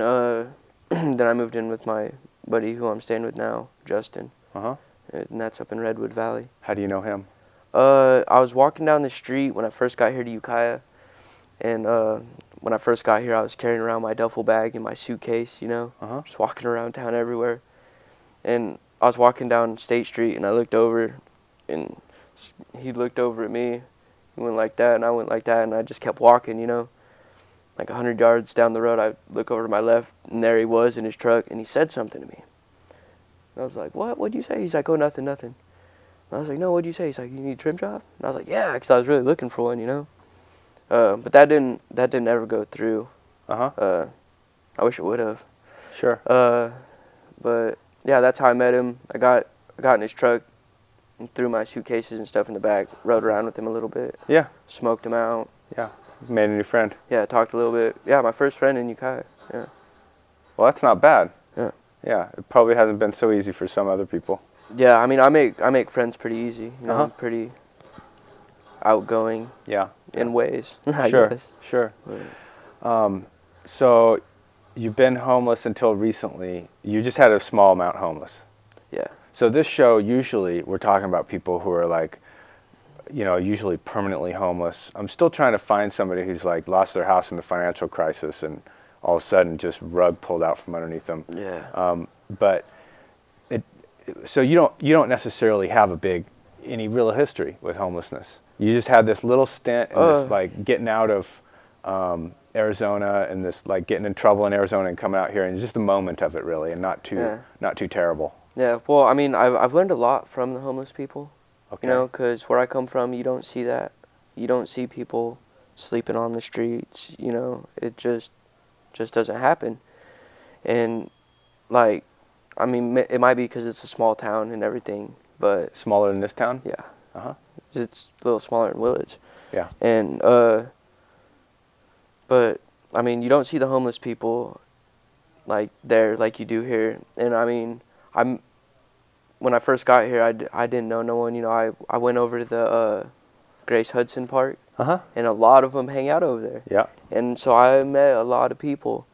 then I moved in with my buddy who I'm staying with now, Justin. Uh-huh. And that's up in Redwood Valley. How do you know him? I was walking down the street when I first got here to Ukiah, and when I first got here, I was carrying around my duffel bag and my suitcase, you know, Uh-huh. just walking around town everywhere. And I was walking down State Street, and I looked over, and he looked over at me. He went like that, and I went like that, and I just kept walking, you know. Like 100 yards down the road, I look over to my left, and there he was in his truck, and he said something to me. And I was like, what? What'd you say? He's like, oh, nothing, nothing. And I was like, no, what'd you say? He's like, you need a trim job? And I was like, yeah, because I was really looking for one, you know. But that didn't ever go through. Uh-huh. I wish it would have. Sure. But yeah, that's how I met him. I got in his truck and threw my suitcases and stuff in the back, rode around with him a little bit, Yeah. smoked him out. Yeah. Made a new friend. Yeah, talked a little bit. Yeah, my first friend in Ukiah. Yeah. Well, that's not bad. Yeah. Yeah. It probably hasn't been so easy for some other people. Yeah, I mean, I make friends pretty easy. You know, Uh-huh. I'm pretty outgoing Yeah. in ways, I Sure. guess. Sure. But, So you've been homeless until recently. You just had a small amount homeless. yeah. So this show, usually we're talking about people who are like, you know, usually permanently homeless. I'm still trying to find somebody who's like lost their house in the financial crisis and all of a sudden just rug pulled out from underneath them. Yeah. But so you don't necessarily have any real history with homelessness. You just had this little stint and this like getting out of Arizona and this like getting in trouble in Arizona and coming out here, and just a moment of it really, and not too terrible. Yeah. Well, I mean, I've learned a lot from the homeless people. Okay. You know, because where I come from, you don't see that. You don't see people sleeping on the streets. You know, it just doesn't happen. And like, I mean, it might be because it's a small town and everything, but Smaller than this town? yeah, Uh-huh. it's a little smaller than Willits. Yeah. And but I mean, you don't see the homeless people like there like you do here. And I mean, when I first got here, I didn't know no one. You know, I went over to the Grace Hudson Park, Uh-huh. and a lot of them hang out over there. Yeah. And so I met a lot of people,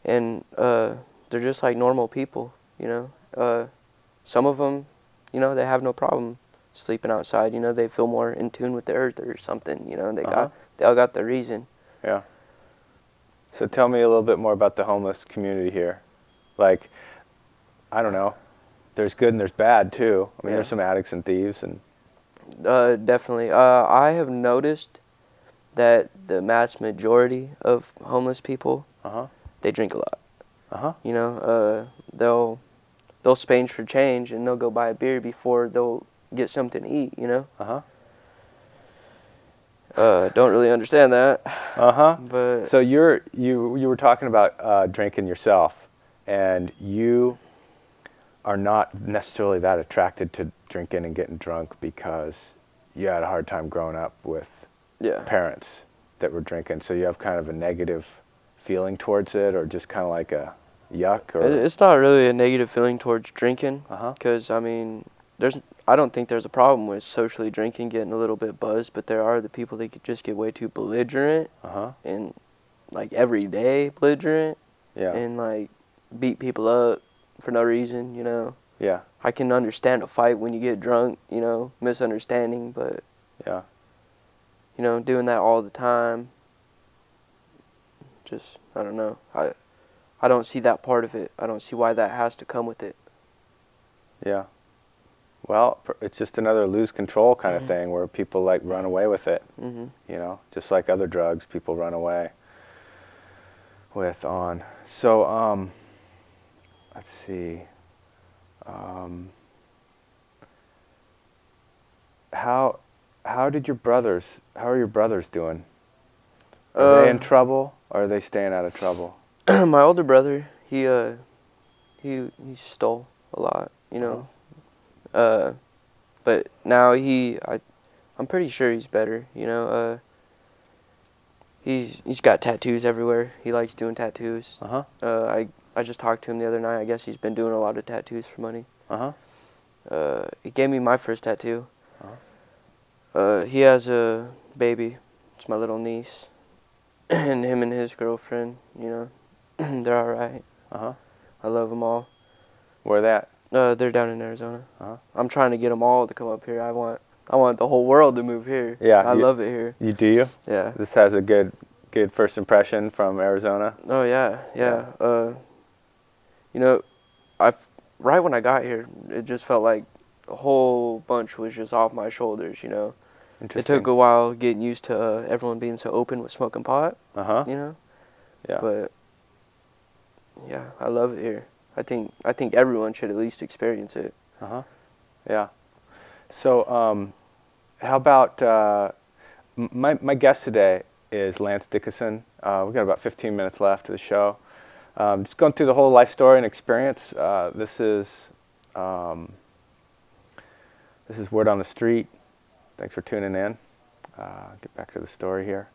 and they're just like normal people, you know. Some of them, you know, they have no problem sleeping outside. You know, they feel more in tune with the earth or something. You know, they all got their reason. Yeah. So tell me a little bit more about the homeless community here. Like, I don't know. There's good and there's bad too. I mean, there's some addicts and thieves and. Definitely. I have noticed that the mass majority of homeless people, they drink a lot. You know, they'll spange for change and they'll go buy a beer before they'll get something to eat. You know. Don't really understand that. But so you were talking about drinking yourself, and you are not necessarily that attracted to drinking and getting drunk because you had a hard time growing up with parents that were drinking. So you have kind of a negative feeling towards it, or just kind of like a yuck? Or it's not really a negative feeling towards drinking, because I mean, I don't think there's a problem with socially drinking, getting a little bit buzzed, but there are the people that just get way too belligerent and like every day belligerent and like beat people up for no reason, you know. Yeah. I can understand a fight when you get drunk, you know, misunderstanding, but yeah, you know, doing that all the time, just I don't know. I don't see that part of it. I don't see why that has to come with it. Yeah. Well, it's just another lose control kind of thing where people like run away with it. You know, just like other drugs, people run away with on. So, let's see. How did your brothers? How are your brothers doing? Are they in trouble, or are they staying out of trouble? My older brother, he stole a lot, you know. But now I'm pretty sure he's better, you know. He's got tattoos everywhere. He likes doing tattoos. I just talked to him the other night. I guess he's been doing a lot of tattoos for money. He gave me my first tattoo. He has a baby. It's my little niece. And him and his girlfriend, you know, they're all right. I love them all. Where they at? They're down in Arizona. I'm trying to get them all to come up here. I want the whole world to move here. Yeah, I love it here. You do? Yeah. This has a good first impression from Arizona. Oh yeah. You know, right when I got here, it just felt like a whole bunch was just off my shoulders. You know. It took a while getting used to everyone being so open with smoking pot. You know. Yeah. But yeah, I love it here. I think everyone should at least experience it. Yeah. So, how about my guest today is Lance Dickison. We've got about 15 minutes left of the show. Just going through the whole life story and experience. This is Word on the Street. Thanks for tuning in. Get back to the story here.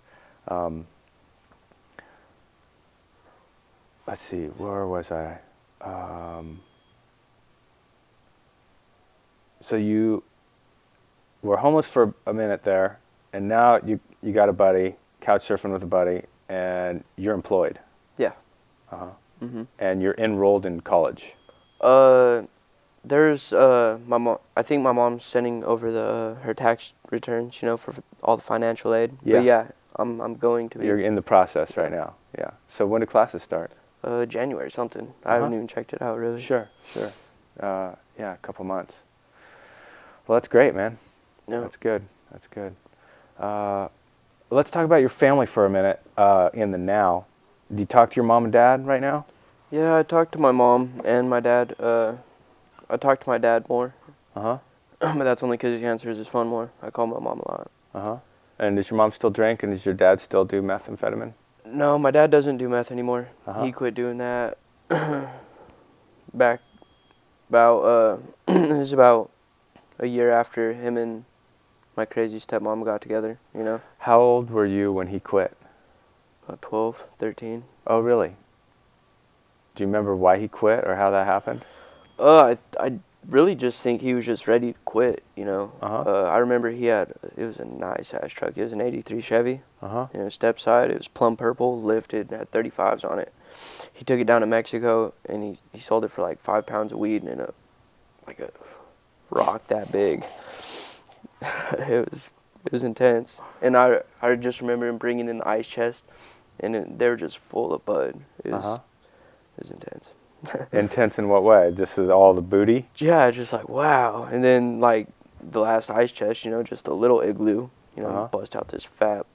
Let's see, where was I? So you were homeless for a minute there, and now you got a buddy, couch surfing with a buddy, and you're employed. Yeah. And you're enrolled in college. There's my mom. I think my mom's sending over her tax returns, you know, for all the financial aid. Yeah. But yeah, I'm going to be. You're in the process right now. Yeah. So when do classes start? January something. I haven't even checked it out really. Sure. Yeah, a couple months. Well, that's great, man. Yeah. That's good. let's talk about your family for a minute in the now. Do you talk to your mom and dad right now? Yeah, I talk to my mom and my dad. I talk to my dad more. Uh-huh. But that's only because he answers his phone more. I call my mom a lot. Uh-huh. And does your mom still drink, and does your dad still do methamphetamine? No, my dad doesn't do meth anymore. Uh-huh. He quit doing that back about, it was about a year after him and my crazy stepmom got together, you know? How old were you when he quit? About 12, 13. Oh, really? Do you remember why he quit or how that happened? I really just think he was just ready to quit, you know? Uh-huh. I remember it was a nice-ass truck. It was an 83 Chevy. Uh-huh. You know, step side, it was plum purple, lifted, had 35s on it. He took it down to Mexico, and he sold it for like 5 pounds of weed and a rock that big. It was intense. And I just remember him bringing in the ice chest, and they were just full of bud. It was intense. Intense in what way? This is all the booty? Yeah, just like, wow. And then, like, the last ice chest, you know, just a little igloo, you know, bust out this fat,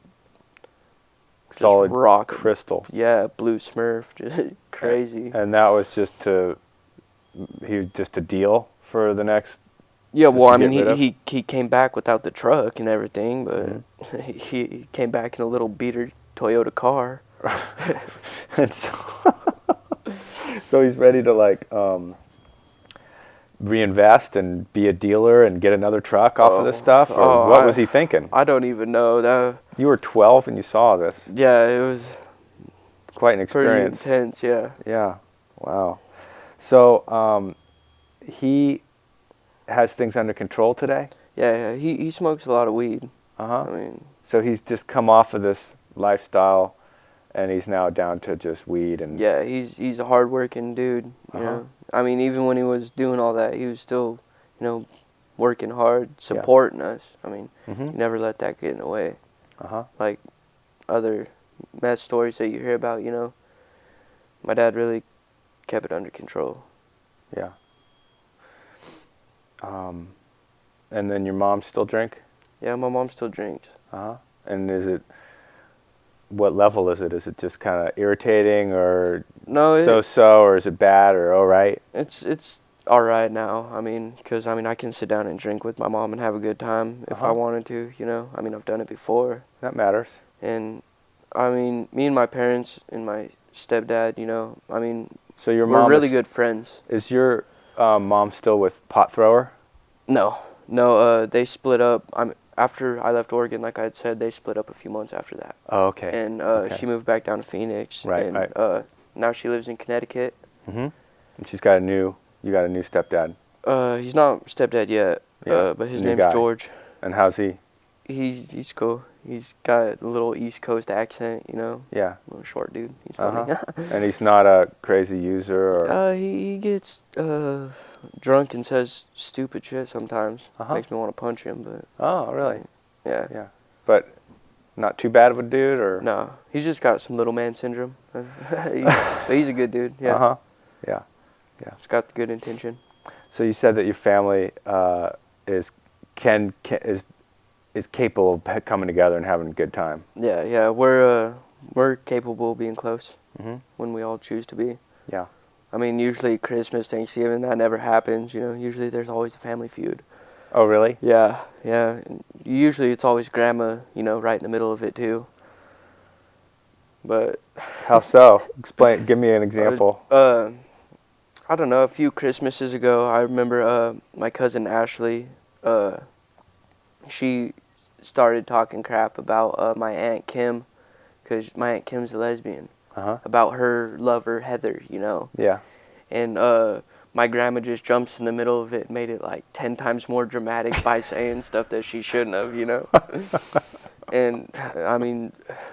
solid rock crystal. Yeah, blue Smurf, just crazy. And that was just a deal for the next. Yeah, well, I mean, he came back without the truck and everything, but he came back in a little beater Toyota car. And so he's ready to like reinvest and be a dealer and get another truck off of this stuff, or what was he thinking? I don't even know. You were 12 and you saw this. Yeah, it was quite an experience. Pretty intense, yeah. Yeah, wow. So he has things under control today? Yeah, he smokes a lot of weed. Uh-huh. I mean, so he's just come off of this lifestyle, and he's now down to just weed and. Yeah, he's a hardworking dude. You know, I mean, even when he was doing all that, he was still, you know, working hard, supporting us. I mean, he never let that get in the way. Like other meth stories that you hear about, you know, my dad really kept it under control. Yeah. And then your mom still drink? Yeah, my mom still drinks. And what level is it? Is it just kind of irritating, or no, so-so, or is it bad, or all right? It's all right now. I mean, because I can sit down and drink with my mom and have a good time if I wanted to. You know, I mean, I've done it before. That matters. And I mean, me and my parents and my stepdad, you know, I mean, so your we're really good friends. Is your mom still with pot thrower? No. They split up. After I left Oregon, like I had said, they split up a few months after that. Oh, okay. And she moved back down to Phoenix. Right. And now she lives in Connecticut. And she's got you got a new stepdad. He's not stepdad yet. But his name's George. And how's he? He's cool. He's got a little East Coast accent, you know. Yeah. Little short dude. He's funny. And he's not a crazy user, or. He gets drunk and says stupid shit sometimes. Makes me want to punch him, but. Oh, really? Yeah. Yeah. But not too bad of a dude, or. No, he's just got some little man syndrome. But he's a good dude. Yeah. Yeah. He's got the good intention. So you said that your family is capable of coming together and having a good time. Yeah, we're capable of being close when we all choose to be. Yeah. I mean, usually Christmas, Thanksgiving, that never happens. You know, usually there's always a family feud. Oh, really? Yeah. And usually it's always grandma, you know, right in the middle of it too. But. How so? Explain. Give me an example. I don't know. A few Christmases ago, I remember my cousin Ashley. She started talking crap about my Aunt Kim, because my Aunt Kim's a lesbian. About her lover Heather, you know. Yeah. And my grandma just jumps in the middle of it, made it like 10 times more dramatic by saying stuff that she shouldn't have, you know. And I mean,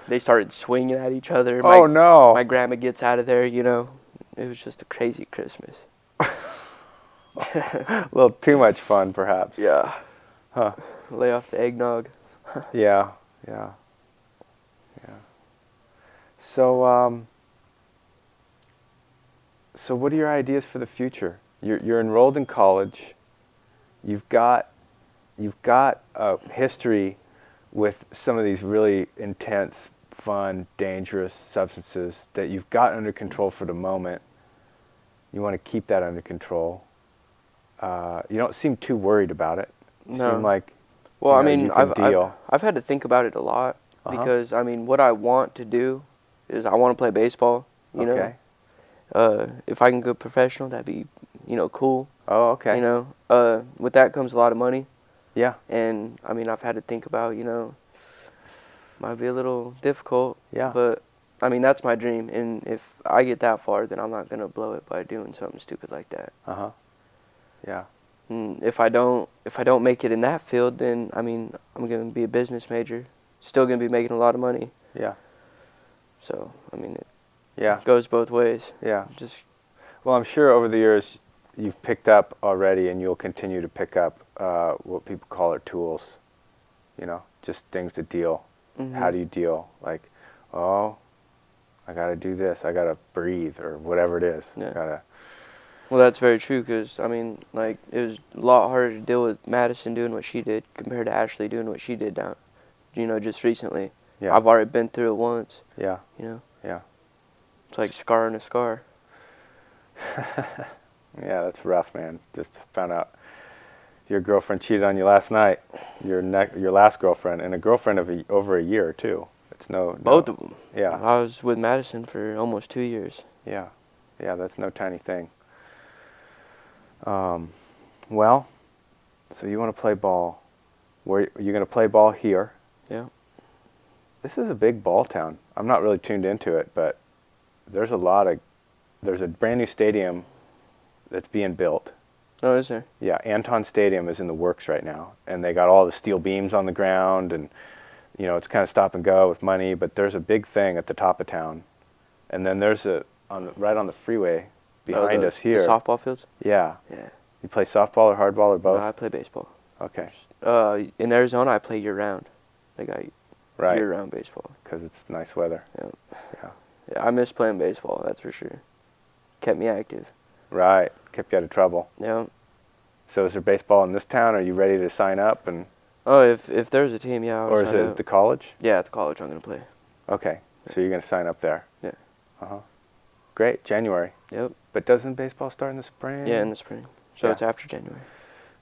they started swinging at each other. Oh no! My grandma gets out of there, you know. It was just a crazy Christmas. A little too much fun, perhaps. Yeah. Lay off the eggnog. Yeah. So, so what are your ideas for the future? You're enrolled in college. You've got a history with some of these really intense, fun, dangerous substances that you've got under control for the moment. You want to keep that under control. You don't seem too worried about it. You No. seem like, Well, you I know, mean, you can deal. I've had to think about it a lot because, I mean, what I want to do is I want to play baseball, you Okay. know. If I can go professional, that'd be, you know, cool. Oh, okay. You know, with that comes a lot of money. Yeah. And, I mean, I've had to think about, you know, might be a little difficult. Yeah. But, I mean, that's my dream. And if I get that far, then I'm not going to blow it by doing something stupid like that. Uh-huh. Yeah. And if I don't make it in that field, then, I mean, I'm going to be a business major. Still going to be making a lot of money. Yeah. So, I mean, it Yeah. goes both ways. Yeah. Just, Well, I'm sure over the years you've picked up already, and you'll continue to pick up what people call it tools. You know, just things to deal. mm-hmm. How do you deal? Like, oh, I got to do this. I got to breathe, or whatever it is. Yeah. Gotta. Well, that's very true because, I mean, like, it was a lot harder to deal with Madison doing what she did compared to Ashley doing what she did down, you know, just recently. Yeah. I've already been through it once, Yeah. you know. Yeah. It's like scarring a scar. Yeah, that's rough, man. Just found out your girlfriend cheated on you last night. Your last girlfriend, and a girlfriend of over a year too. It's Both of them. Yeah. I was with Madison for almost 2 years. Yeah. Yeah, that's no tiny thing. Well, so you want to play ball. Where you're going to play ball here? Yeah. This is a big ball town. I'm not really tuned into it, but there's a brand new stadium that's being built. Oh, is there? Yeah, Anton Stadium is in the works right now, and they got all the steel beams on the ground, and you know, it's kind of stop and go with money, but there's a big thing at the top of town. And then there's right on the freeway behind us here. The softball fields? Yeah. Yeah. You play softball or hardball or both? No, I play baseball. Okay. In Arizona, I play year-round. They got Right. year-round baseball. Because it's nice weather. Yeah. Yeah. Yeah, I miss playing baseball, that's for sure. Kept me active. Right. Kept you out of trouble. Yeah. So is there baseball in this town? Are you ready to sign up? Oh, if there's a team, yeah, I'll Or is sign it up. at the college? Yeah, at the college I'm going to play. Okay. So you're going to sign up there? Yeah. Uh-huh. Great. January. Yep. But doesn't baseball start in the spring? Yeah, in the spring. So Yeah. it's after January.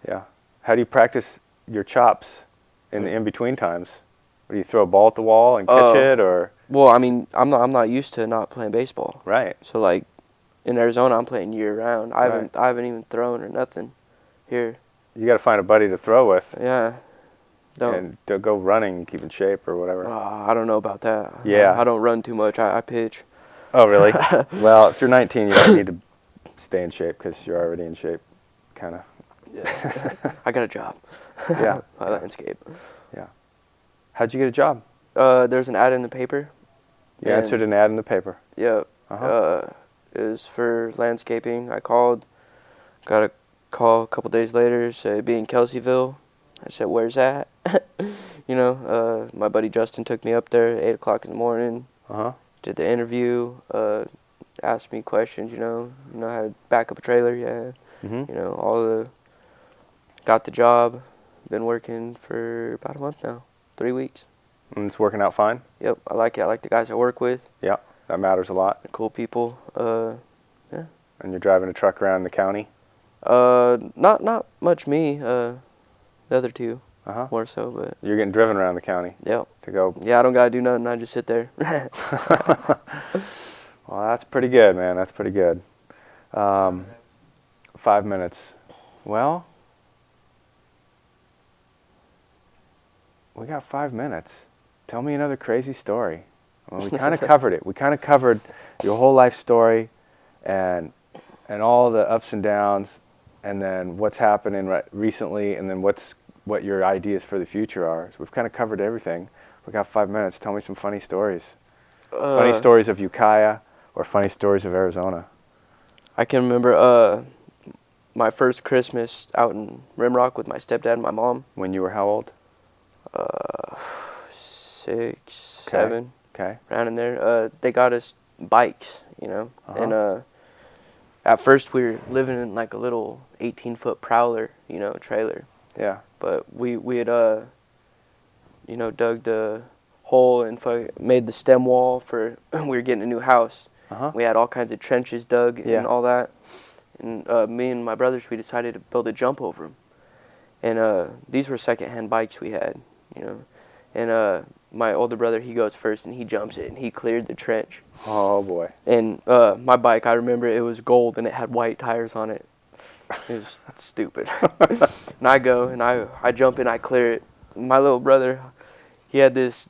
Yeah. How do you practice your chops in the in-between times? Do you throw a ball at the wall and catch it, or? Well, I mean, I'm not used to not playing baseball. Right. So like, in Arizona, I'm playing year round. I Right. haven't even thrown or nothing here. You got to find a buddy to throw with. Yeah. And to go running and keep in shape or whatever. I don't know about that. Yeah. I don't run too much. I pitch. Oh, really? Well, if you're 19, you don't need to stay in shape because you're already in shape, kind of. Yeah. I got a job. Yeah. I landscape. Yeah. How'd you get a job? There's an ad in the paper. You answered an ad in the paper. Yeah. Uh-huh. It was for landscaping. I called. Got a call a couple days later. Said it'd be in Kelseyville. I said, "Where's that?" You know, my buddy Justin took me up there at 8 o'clock in the morning. Uh-huh. Did the interview. Asked me questions. You know how to back up a trailer. Yeah. Mm-hmm. You know, got the job. Been working for about a month now. 3 weeks. And it's working out fine? Yep, I like it. I like the guys I work with. Yeah, that matters a lot. They're cool people. Yeah. And you're driving a truck around the county? Not much me. The other two Uh-huh. more so, but You're getting driven around the county yep. to go. Yeah, I don't gotta do nothing. I just sit there. Well, that's pretty good, man. That's pretty good. 5 minutes. Well, we got 5 minutes. Tell me another crazy story. Well, we kind of covered it. We kind of covered your whole life story and all the ups and downs, and then what's happening recently, and then what your ideas for the future are. So we've kind of covered everything. We got 5 minutes. Tell me some funny stories. Funny stories of Ukiah or funny stories of Arizona. I can remember my first Christmas out in Rimrock with my stepdad and my mom. When you were how old? 6, 7. Okay. Around in there. They got us bikes, you know. Uh-huh. And at first we were living in like a little 18-foot Prowler, you know, trailer. Yeah. But we had, you know, dug the hole and made the stem wall for we were getting a new house. We had all kinds of trenches dug and all that. And me and my brothers, we decided to build a jump over them. And these were secondhand bikes we had, you know. And my older brother, he goes first and he jumps it and he cleared the trench. Oh boy. And my bike, I remember it was gold and it had white tires on it. It was stupid. And I go and I jump in, I clear it. My little brother, he had this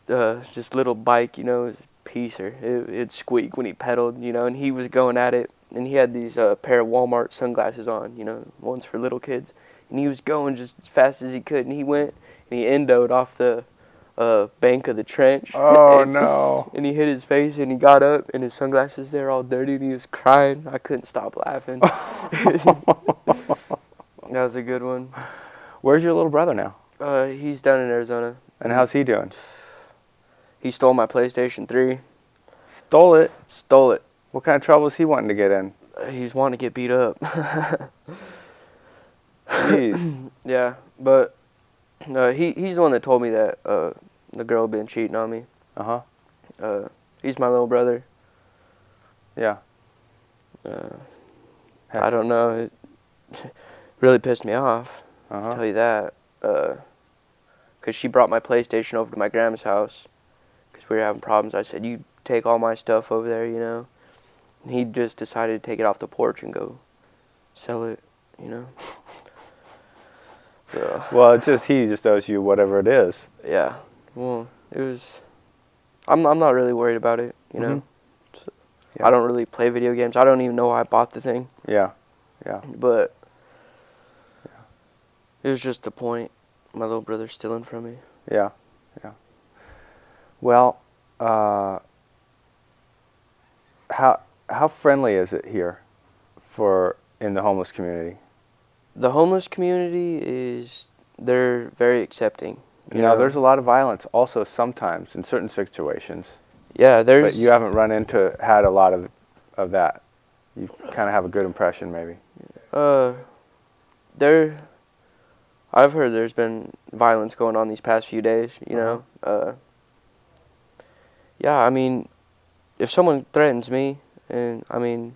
just little bike, you know, it was a piecer. It'd squeak when he pedaled, you know, and he was going at it. And he had these pair of Walmart sunglasses on, you know, ones for little kids. And he was going just as fast as he could. And he went and he endoed off the bank of the trench. Oh, no. And he hit his face and he got up and his sunglasses, they were all dirty and he was crying. I couldn't stop laughing. That was a good one. Where's your little brother now? He's down in Arizona. And how's he doing? He stole my PlayStation 3. Stole it? Stole it. What kind of trouble is he wanting to get in? He's wanting to get beat up. Jeez. Yeah, but he's the one that told me that the girl had been cheating on me. He's my little brother. Yeah. I don't know. It really pissed me off. I'll tell you that. Because she brought my PlayStation over to my grandma's house because we were having problems. I said, you take all my stuff over there, you know. And he just decided to take it off the porch and go sell it, you know. So, well, he just owes you whatever it is. Yeah. Well, it was. I'm not really worried about it, you know. So, I don't really play video games. I don't even know why I bought the thing. Yeah. Yeah. But it was just the point. My little brother's stealing from me. Yeah. Yeah. Well, how friendly is it here in the homeless community? The homeless community they're very accepting. You know, there's a lot of violence also sometimes in certain situations. Yeah, But you haven't had a lot of that. You kind of have a good impression, maybe. I've heard there's been violence going on these past few days, you know. Yeah, I mean, if someone threatens me, and I mean,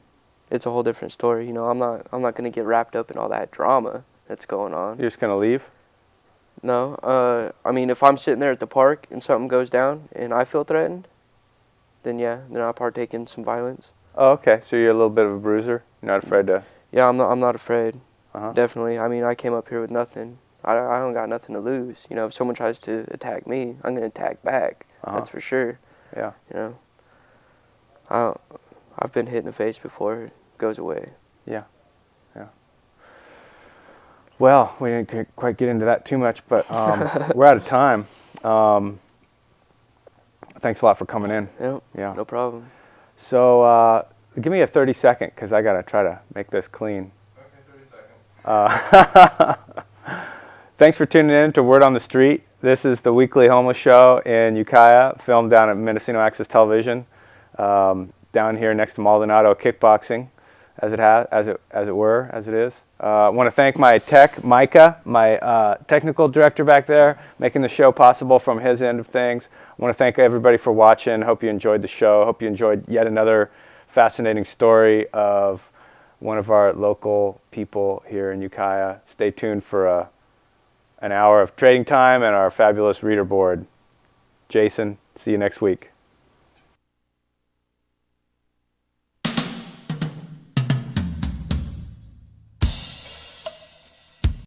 it's a whole different story, you know. I'm not going to get wrapped up in all that drama that's going on. You're just going to leave? No. I mean, if I'm sitting there at the park and something goes down and I feel threatened, then yeah, then I'll partake in some violence. Oh, okay. So you're a little bit of a bruiser? You're not afraid to... Yeah, I'm not afraid. Definitely. I mean, I came up here with nothing. I don't got nothing to lose. You know, if someone tries to attack me, I'm going to attack back. That's for sure. Yeah. You know, I've been hit in the face before. It goes away. Yeah. Yeah. Well, we didn't quite get into that too much, but we're out of time. Thanks a lot for coming in. Yep. Yeah. No problem. So give me a 30-second because I got to try to make this clean. Okay, 30 seconds. Thanks for tuning in to Word on the Street. This is the weekly homeless show in Ukiah, filmed down at Mendocino Access Television, down here next to Maldonado Kickboxing, as it is. I want to thank my tech, Micah, my technical director back there, making the show possible from his end of things. I want to thank everybody for watching. Hope you enjoyed the show. Hope you enjoyed yet another fascinating story of one of our local people here in Ukiah. Stay tuned for an hour of trading time and our fabulous reader board. Jason, see you next week.